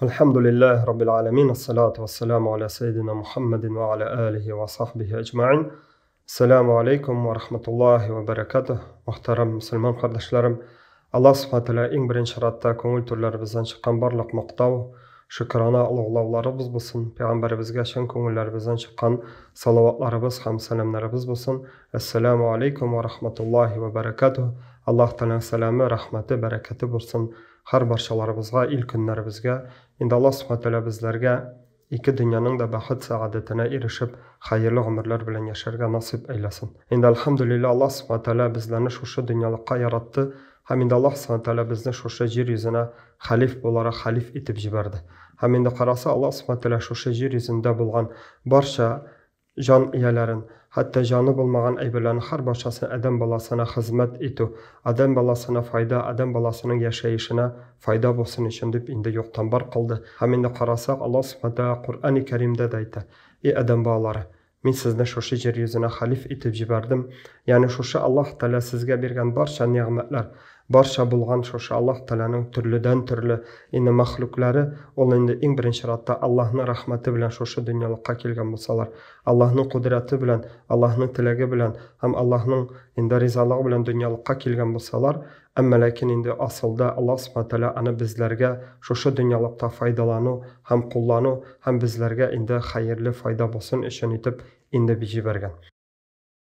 Elhamdülillahi Rabbil alemin. Esselatu vesselamu ala seyyidina Muhammedin ve ala alihi ve sahbihi ecma'in. Selamu aleyküm ve rahmetullahi ve berekatuh. Muhterem Müslüman kardeşlerim, Allah subhanahu wa ta'ala en birinci şaratta köngül türlerimizden çıkan barlıq maqtav, şükrana ulug'lawlarыбыз bulsun. Peygamberimizge şen köngüllerimizden çıkan salavatlarыбыз ham selamlarыбыз bulsun. Esselamu aleyküm ve rahmetullahi ve berekatuh. Allah Teala'nın selamı, rahmeti, bereketi bulsun. Har barşalarımızga, ilk günlerimizge. Indi Allah subhanahu wa ta'ala bizlerge iki dünyanın da baht saadetine erişip hayırlı ömürler bilen yaşarga nasip eylesin. Indi elhamdülillah Allah subhanahu wa ta'ala bizlerini şu dünyalıkka yarattı. Hem indi Allah subhanahu wa ta'ala bizni şu yeryüzüne halif olarak halif etip jiberdi. Hem indi karasa Allah subhanahu wa ta'ala şu yeryüzünde bulgan barşa can iyelerin, hatta canı bulmagan eyberlerin har barşasını adam balasına hizmet etu, adam balasına fayda, adam balasının yaşayışına fayda bulsun için deyip indi yoktan bar kıldı. Hem indi karasak Allah subhanahu wa ta'ala Kur'an-ı Kerim'de deydi. Ey adam bağları, men sizni şu yeryüzüne halif etip jiberdim. Yani şu Allah Teala sizge bergen barşa nimetler, barşa bulgan şu Allah Teala'nın türlüden türlü indi mahlukları, ol indi en birinci şaratta Allah'ın rahmeti bilen şu dünyalıkka kelgen bolsalar, Allah'ın kudreti bilen, Allah'ın tilegi bilen, hem Allah'ın indi rizalığı bilen dünyalıkka kelgen bolsalar, amma lakin indi asılda Allah subhanahu wa ta'ala ana bizlerge şu dünyalıkta faydalanu, hem kullanu, hem bizlerge indi hayırlı fayda bolsun için etip indi bizi bergen.